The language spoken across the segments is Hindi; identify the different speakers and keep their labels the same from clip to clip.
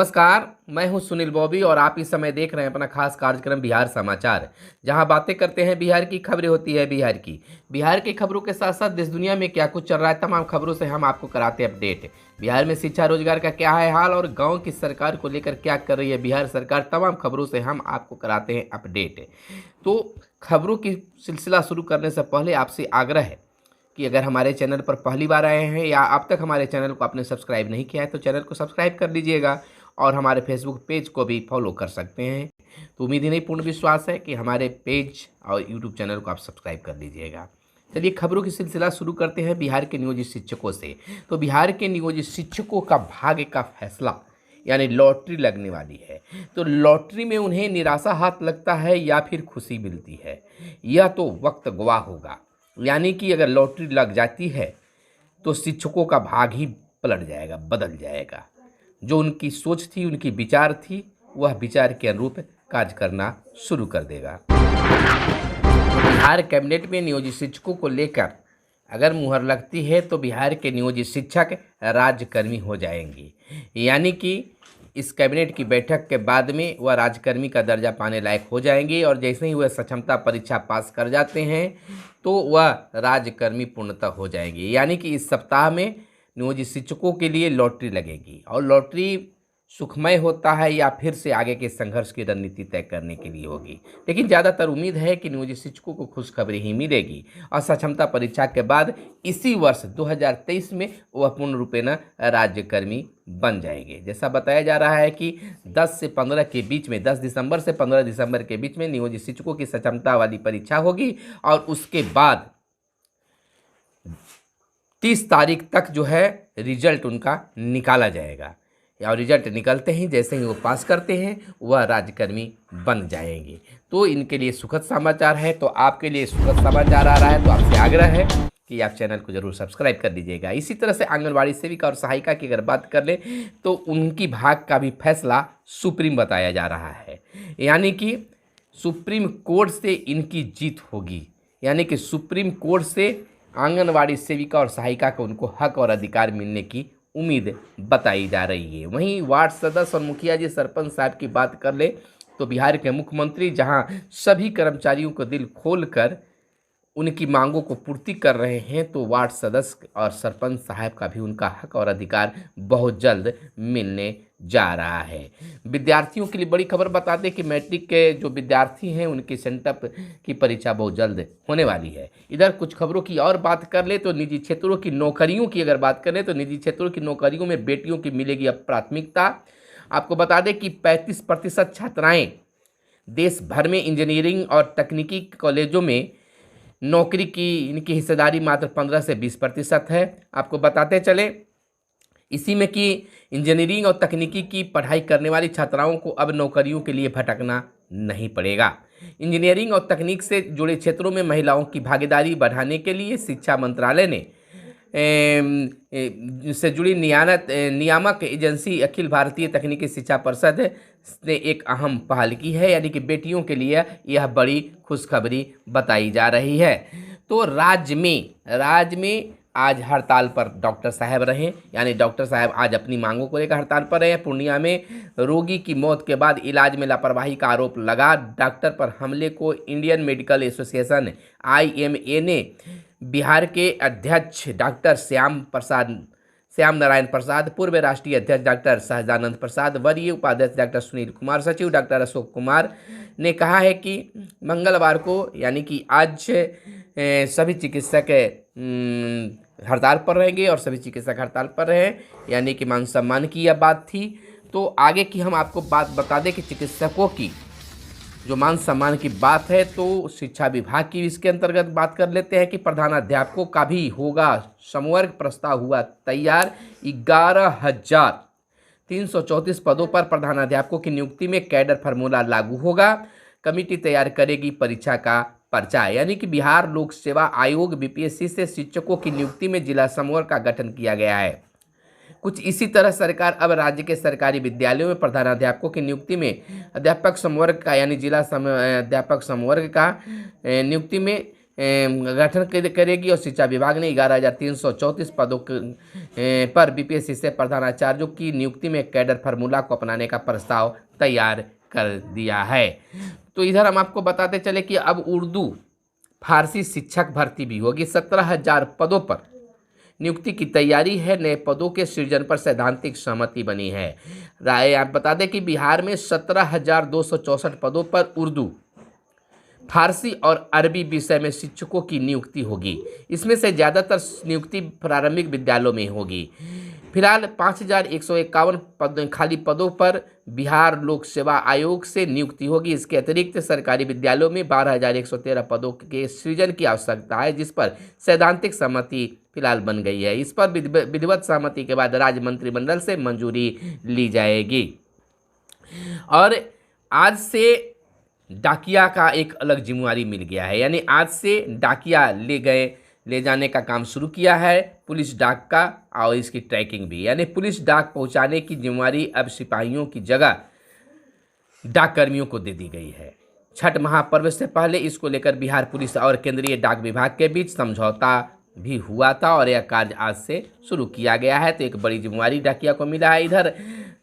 Speaker 1: नमस्कार, मैं हूं सुनील बॉबी और आप इस समय देख रहे हैं अपना खास कार्यक्रम बिहार समाचार, जहां बातें करते हैं बिहार की, खबरें होती है बिहार की। बिहार की खबरों के साथ साथ देश दुनिया में क्या कुछ चल रहा है, तमाम खबरों से हम आपको कराते हैं अपडेट। बिहार में शिक्षा रोजगार का क्या है हाल और गाँव की सरकार को लेकर क्या कर रही है बिहार सरकार, तमाम खबरों से हम आपको कराते हैं अपडेट। तो खबरों की सिलसिला शुरू करने से पहले आपसे आग्रह है कि अगर हमारे चैनल पर पहली बार आए हैं या अब तक हमारे चैनल को आपने सब्सक्राइब नहीं किया है तो चैनल को सब्सक्राइब कर लीजिएगा और हमारे फेसबुक पेज को भी फॉलो कर सकते हैं। तो उम्मीद ही नहीं पूर्ण विश्वास है कि हमारे पेज और यूट्यूब चैनल को आप सब्सक्राइब कर लीजिएगा। चलिए खबरों की सिलसिला शुरू करते हैं बिहार के नियोजित शिक्षकों से। तो बिहार के नियोजित शिक्षकों का भाग्य का फैसला यानी लॉटरी लगने वाली है। तो लॉटरी में उन्हें निराशा हाथ लगता है या फिर खुशी मिलती है, यह तो वक्त गवाह होगा। यानी कि अगर लॉटरी लग जाती है तो शिक्षकों का भाग ही पलट जाएगा, बदल जाएगा। जो उनकी सोच थी, उनकी विचार थी, वह विचार के अनुरूप कार्य करना शुरू कर देगा। बिहार कैबिनेट में नियोजित शिक्षकों को लेकर अगर मुहर लगती है तो बिहार के नियोजित शिक्षक राज्यकर्मी हो जाएंगे। यानी कि इस कैबिनेट की बैठक के बाद में वह राज्यकर्मी का दर्जा पाने लायक हो जाएंगे और जैसे ही वह सक्षमता परीक्षा पास कर जाते हैं तो वह राज्यकर्मी पूर्णतः हो जाएंगे। यानी कि इस सप्ताह में नियोजित शिक्षकों के लिए लॉटरी लगेगी और लॉटरी सुखमय होता है या फिर से आगे के संघर्ष की रणनीति तय करने के लिए होगी। लेकिन ज़्यादातर उम्मीद है कि नियोजित शिक्षकों को खुशखबरी ही मिलेगी और सक्षमता परीक्षा के बाद इसी वर्ष 2023 में वह पूर्ण रूपेण राज्यकर्मी बन जाएंगे। जैसा बताया जा रहा है कि 10 से 15 के बीच में, 10 दिसंबर से 15 दिसंबर के बीच में नियोजित शिक्षकों की सक्षमता वाली परीक्षा होगी और उसके बाद 30 तारीख तक जो है रिजल्ट उनका निकाला जाएगा और रिजल्ट निकलते ही जैसे ही वो पास करते हैं वह राज्यकर्मी बन जाएंगे। तो इनके लिए सुखद समाचार है। तो आपके लिए सुखद समाचार आ रहा है तो आपसे आग्रह है कि आप चैनल को जरूर सब्सक्राइब कर दीजिएगा। इसी तरह से आंगनबाड़ी सेविका और सहायिका की अगर बात कर ले तो उनकी भाग का भी फैसला सुप्रीम बताया जा रहा है। यानी कि सुप्रीम कोर्ट से इनकी जीत होगी। यानी कि सुप्रीम कोर्ट से आंगनबाड़ी सेविका और सहायिका को उनको हक और अधिकार मिलने की उम्मीद बताई जा रही है। वहीं वार्ड सदस्य और मुखिया जी, सरपंच साहब की बात कर ले तो बिहार के मुख्यमंत्री जहां सभी कर्मचारियों को दिल खोलकर उनकी मांगों को पूर्ति कर रहे हैं तो वार्ड सदस्य और सरपंच साहब का भी उनका हक और अधिकार बहुत जल्द मिलने जा रहा है। विद्यार्थियों के लिए बड़ी खबर बता दें कि मैट्रिक के जो विद्यार्थी हैं उनकी सेंटअप की परीक्षा बहुत जल्द होने वाली है। इधर कुछ खबरों की और बात कर ले तो निजी क्षेत्रों की नौकरियों की अगर बात करें तो निजी क्षेत्रों की नौकरियों में बेटियों की मिलेगी अब प्राथमिकता। आपको बता दें कि 35% छात्राएँ देश भर में इंजीनियरिंग और तकनीकी कॉलेजों में नौकरी की इनकी हिस्सेदारी मात्र 15 से 20% है। आपको बताते चले इसी में कि इंजीनियरिंग और तकनीकी की पढ़ाई करने वाली छात्राओं को अब नौकरियों के लिए भटकना नहीं पड़ेगा। इंजीनियरिंग और तकनीक से जुड़े क्षेत्रों में महिलाओं की भागीदारी बढ़ाने के लिए शिक्षा मंत्रालय ने से जुड़ी नियामक एजेंसी अखिल भारतीय तकनीकी शिक्षा परिषद ने एक अहम पहल की है। यानी कि बेटियों के लिए यह बड़ी खुशखबरी बताई जा रही है। तो राज्य में आज हड़ताल पर डॉक्टर साहब रहे। यानी डॉक्टर साहब आज अपनी मांगों को लेकर हड़ताल पर रहे। पूर्णिया में रोगी की मौत के बाद इलाज में लापरवाही का आरोप लगा डॉक्टर पर हमले को इंडियन मेडिकल एसोसिएशन IMA ने बिहार के अध्यक्ष डॉक्टर श्याम नारायण प्रसाद, पूर्व राष्ट्रीय अध्यक्ष डॉक्टर सहजानंद प्रसाद, वरीय उपाध्यक्ष डॉक्टर सुनील कुमार, सचिव डॉक्टर अशोक कुमार ने कहा है कि मंगलवार को यानी कि आज सभी चिकित्सक हड़ताल पर रहेंगे और सभी चिकित्सक हड़ताल पर रहे। यानी कि मान सम्मान की यह बात थी। तो आगे की हम आपको बात बता दें कि चिकित्सकों की जो मान सम्मान की बात है तो शिक्षा विभाग की इसके अंतर्गत बात कर लेते हैं कि प्रधानाध्यापकों का भी होगा समवर्ग प्रस्ताव हुआ तैयार। 11,334 पदों पर प्रधानाध्यापकों की नियुक्ति में कैडर फार्मूला लागू होगा। कमेटी तैयार करेगी परीक्षा का पर्चा। यानी कि बिहार लोक सेवा आयोग BPSC से शिक्षकों की नियुक्ति में जिला समूह का गठन किया गया है। कुछ इसी तरह सरकार अब राज्य के सरकारी विद्यालयों में प्रधानाध्यापकों की नियुक्ति में अध्यापक संवर्ग का यानी जिला अध्यापक संवर्ग का नियुक्ति में गठन करेगी और शिक्षा विभाग ने 11,334 पदों पर बीपीएससी से प्रधानाचार्यों की नियुक्ति में कैडर फार्मूला को अपनाने का प्रस्ताव तैयार कर दिया है। तो इधर हम आपको बताते चले कि अब उर्दू फारसी शिक्षक भर्ती भी होगी। 17,000 पदों पर नियुक्ति की तैयारी है। नए पदों के सृजन पर सैद्धांतिक सहमति बनी है। राय आप बता दें कि बिहार में 17,264 पदों पर उर्दू फारसी और अरबी विषय में शिक्षकों की नियुक्ति होगी। इसमें से ज़्यादातर नियुक्ति प्रारंभिक विद्यालयों में होगी। फिलहाल 5,151 खाली पदों पर बिहार लोक सेवा आयोग से नियुक्ति होगी। इसके अतिरिक्त सरकारी विद्यालयों में 12,113 पदों के सृजन की आवश्यकता है, जिस पर सैद्धांतिक सहमति फिलहाल बन गई है। इस पर विधिवत सहमति के बाद राज्य मंत्रिमंडल से मंजूरी ली जाएगी। और आज से डाकिया का एक अलग जिम्मेवारी मिल गया है, यानी आज से डाकिया ले जाने का काम शुरू किया है पुलिस डाक का, और इसकी ट्रैकिंग भी, यानी पुलिस डाक पहुंचाने की जिम्मेवारी अब सिपाहियों की जगह डाक कर्मियों को दे दी गई है। छठ महापर्व से पहले इसको लेकर बिहार पुलिस और केंद्रीय डाक विभाग के बीच समझौता भी हुआ था और यह कार्य आज से शुरू किया गया है। तो एक बड़ी जिम्मेवारी डाकिया को मिला है। इधर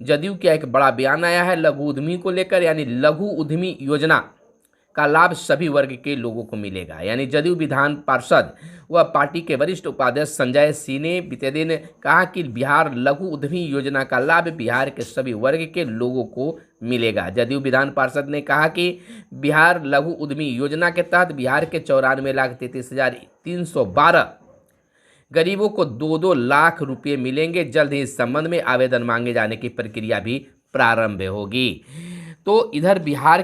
Speaker 1: जदयू का एक बड़ा बयान आया है लघु उद्यमी को लेकर, यानी लघु उद्यमी योजना का लाभ सभी वर्ग के लोगों को मिलेगा। यानी जदयू विधान पार्षद व पार्टी के वरिष्ठ उपाध्यक्ष संजय सिंह ने बीते दिन कहा कि बिहार लघु उद्यमी योजना का लाभ बिहार के सभी वर्ग के लोगों को मिलेगा। जदयू विधान पार्षद ने कहा कि बिहार लघु उद्यमी योजना के तहत बिहार के 94,33,312 गरीबों को 2-2 लाख रुपये मिलेंगे। जल्द ही इस संबंध में आवेदन मांगे जाने की प्रक्रिया भी प्रारंभ होगी। तो इधर बिहार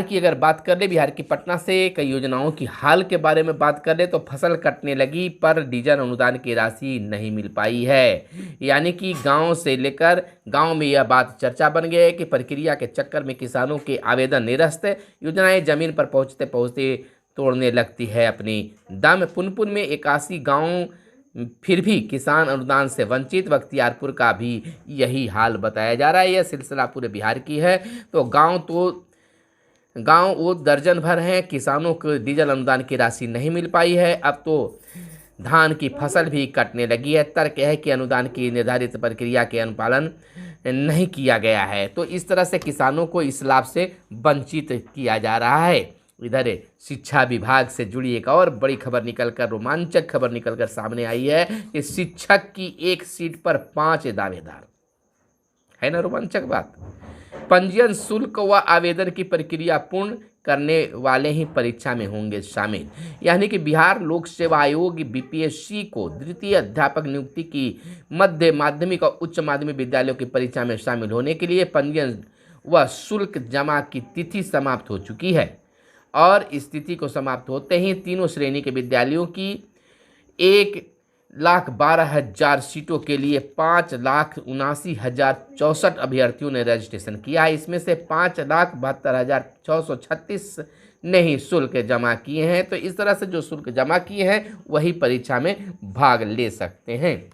Speaker 1: की अगर बात कर ले, बिहार की पटना से कई योजनाओं की हाल के बारे में बात कर ले तो फसल कटने लगी पर डीजल अनुदान की राशि नहीं मिल पाई है। यानी कि गांव से लेकर गांव में यह बात चर्चा बन गई है कि प्रक्रिया के चक्कर में किसानों के आवेदन निरस्त, योजनाएं जमीन पर पहुंचते पहुंचते तोड़ने लगती है अपनी दम। पुनपुन में 81 गाँव फिर भी किसान अनुदान से वंचित। बख्तियारपुर का भी यही हाल बताया जा रहा है। यह सिलसिला पूरे बिहार की है। तो गांव वो दर्जन भर हैं, किसानों को डीजल अनुदान की राशि नहीं मिल पाई है। अब तो धान की फसल भी कटने लगी है। तर्क है कि अनुदान की निर्धारित प्रक्रिया के अनुपालन नहीं किया गया है, तो इस तरह से किसानों को इस लाभ से वंचित किया जा रहा है। इधर शिक्षा विभाग से जुड़ी एक और बड़ी खबर निकलकर, रोमांचक खबर निकलकर सामने आई है कि शिक्षक की एक सीट पर 5 दावेदार। है ना रोमांचक बात। पंजीयन शुल्क व आवेदन की प्रक्रिया पूर्ण करने वाले ही परीक्षा में होंगे शामिल। यानी कि बिहार लोक सेवा आयोग बीपीएससी को द्वितीय अध्यापक नियुक्ति की मध्य माध्यमिक और उच्च माध्यमिक विद्यालयों की परीक्षा में शामिल होने के लिए पंजीयन व शुल्क जमा की तिथि समाप्त हो चुकी है। और इस तिथि को समाप्त होते ही तीनों श्रेणी के विद्यालयों की 1,12,000 सीटों के लिए 5,79,064 अभ्यर्थियों ने रजिस्ट्रेशन किया है। इसमें से 5,72,636 ने ही शुल्क जमा किए हैं। तो इस तरह से जो शुल्क जमा किए हैं वही परीक्षा में भाग ले सकते हैं।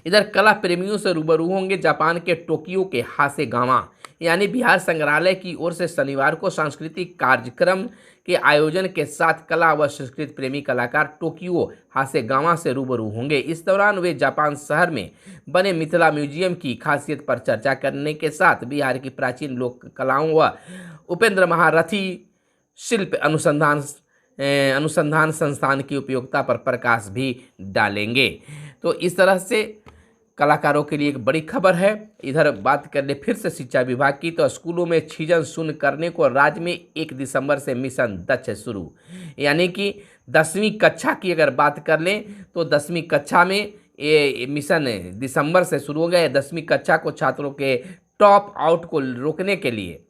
Speaker 1: इधर कला प्रेमियों से रूबरू होंगे जापान के टोक्यो के हासेगावा। यानी बिहार संग्रहालय की ओर से शनिवार को सांस्कृतिक कार्यक्रम के आयोजन के साथ कला व संस्कृति प्रेमी कलाकार टोक्यो हासेगावा से रूबरू होंगे। इस दौरान वे जापान शहर में बने मिथिला म्यूजियम की खासियत पर चर्चा करने के साथ बिहार की प्राचीन लोक कलाओं व उपेंद्र महारथी शिल्प अनुसंधान संस्थान की उपयोगिता पर प्रकाश भी डालेंगे। तो इस तरह से कलाकारों के लिए एक बड़ी खबर है। इधर बात कर ले फिर से शिक्षा विभाग की, तो स्कूलों में सृजन शून्य करने को राज्य में 1 दिसंबर से मिशन दक्ष शुरू। यानी कि 10वीं कक्षा की अगर बात कर लें तो 10वीं कक्षा में ये मिशन दिसंबर से शुरू हो गया। 10वीं कक्षा को छात्रों के टॉप आउट को रोकने के लिए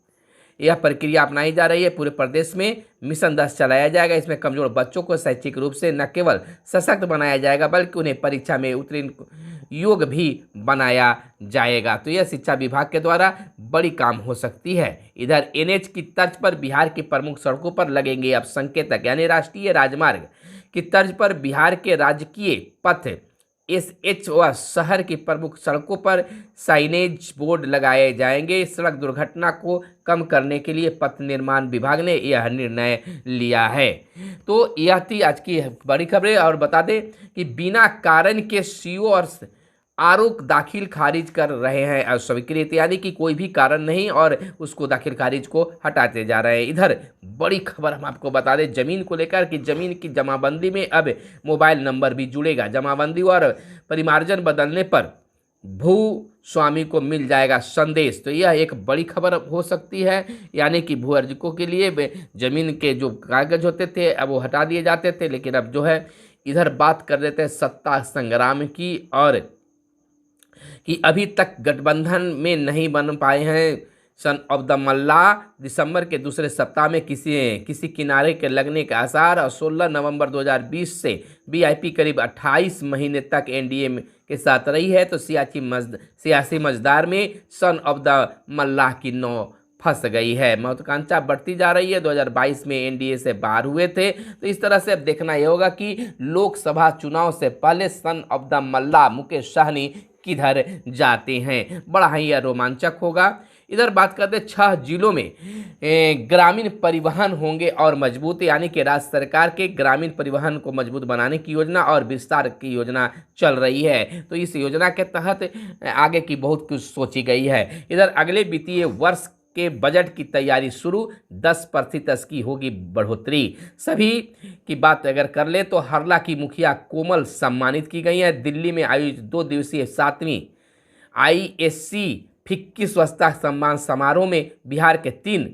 Speaker 1: यह प्रक्रिया अपनाई जा रही है। पूरे प्रदेश में मिशन 10 चलाया जाएगा। इसमें कमजोर बच्चों को शैक्षिक रूप से न केवल सशक्त बनाया जाएगा बल्कि उन्हें परीक्षा में उत्तीर्ण योग्य भी बनाया जाएगा। तो यह शिक्षा विभाग के द्वारा बड़ी काम हो सकती है। इधर एनएच की तर्ज पर बिहार की प्रमुख सड़कों पर लगेंगे अब संकेतक। यानी राष्ट्रीय राजमार्ग की तर्ज पर बिहार के राजकीय पथ SH व शहर की प्रमुख सड़कों पर साइनेज बोर्ड लगाए जाएंगे। सड़क दुर्घटना को कम करने के लिए पथ निर्माण विभाग ने यह निर्णय लिया है। तो यह थी आज की बड़ी खबरें। और बता दें कि बिना कारण के CO और आरोप दाखिल खारिज कर रहे हैं अस्वीकृत, यानी कि कोई भी कारण नहीं और उसको दाखिल खारिज को हटाते जा रहे हैं। इधर बड़ी खबर हम आपको बता दें जमीन को लेकर कि जमीन की जमाबंदी में अब मोबाइल नंबर भी जुड़ेगा। जमाबंदी और परिमार्जन बदलने पर भू स्वामी को मिल जाएगा संदेश। तो यह एक बड़ी खबर हो सकती है, यानी कि भू अर्जकों के लिए जमीन के जो कागज होते थे अब वो हटा दिए जाते थे, लेकिन अब जो है इधर बात कर देते हैं सत्ता संग्राम की, और कि अभी तक गठबंधन में नहीं बन पाए हैं सन ऑफ द मल्ला। दिसंबर के दूसरे सप्ताह में किसी किनारे के लगने के आसार, और 16 नवंबर 2020 से बीआईपी करीब 28 महीने तक एनडीए के साथ रही है। तो सियासी मझधार में सन ऑफ द मल्लाह की नौ फंस गई है। महत्वाकांक्षा बढ़ती जा रही है। 2022 में एनडीए से बाहर हुए थे। तो इस तरह से अब देखना यह होगा कि लोकसभा चुनाव से पहले सन ऑफ द मल्लाह मुकेश सहनी किधर जाते हैं। बड़ा ही यह रोमांचक होगा। इधर बात करते 6 जिलों में ग्रामीण परिवहन होंगे और मजबूत, यानी कि राज्य सरकार के ग्रामीण परिवहन को मजबूत बनाने की योजना और विस्तार की योजना चल रही है। तो इस योजना के तहत आगे की बहुत कुछ सोची गई है। इधर अगले वित्तीय वर्ष के बजट की तैयारी शुरू, 10% की होगी बढ़ोतरी। सभी की बात अगर कर ले तो हरला की मुखिया कोमल सम्मानित की गई है। दिल्ली में आयोजित 2 दिवसीय 7वीं ISC फिक्की स्वच्छता सम्मान समारोह में बिहार के 3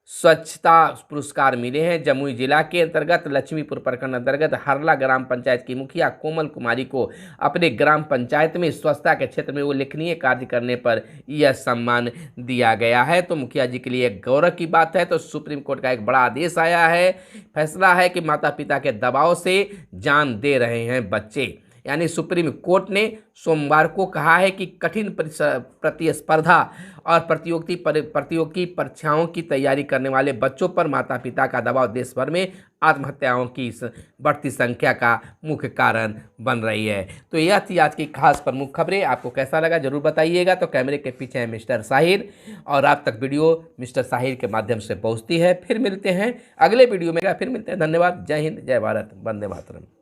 Speaker 1: स्वच्छता पुरस्कार मिले हैं। जमुई जिला के अंतर्गत लक्ष्मीपुर प्रखंड अंतर्गत हरला ग्राम पंचायत की मुखिया कोमल कुमारी को अपने ग्राम पंचायत में स्वच्छता के क्षेत्र में उल्लेखनीय कार्य करने पर यह सम्मान दिया गया है। तो मुखिया जी के लिए एक गौरव की बात है। तो सुप्रीम कोर्ट का एक बड़ा आदेश आया है। फैसला है कि माता पिता के दबाव से जान दे रहे हैं बच्चे, यानी सुप्रीम कोर्ट ने सोमवार को कहा है कि कठिन प्रतिस्पर्धा और प्रतियोगी परीक्षाओं की तैयारी करने वाले बच्चों पर माता पिता का दबाव देश भर में आत्महत्याओं की बढ़ती संख्या का मुख्य कारण बन रही है। तो यह थी आज की खास प्रमुख खबरें। आपको कैसा लगा जरूर बताइएगा। तो कैमरे के पीछे है मिस्टर साहिर, और आप तक वीडियो मिस्टर साहिर के माध्यम से पहुँचती है। फिर मिलते हैं अगले वीडियो में, फिर मिलते हैं। धन्यवाद। जय हिंद, जय भारत, वंदे मातरम।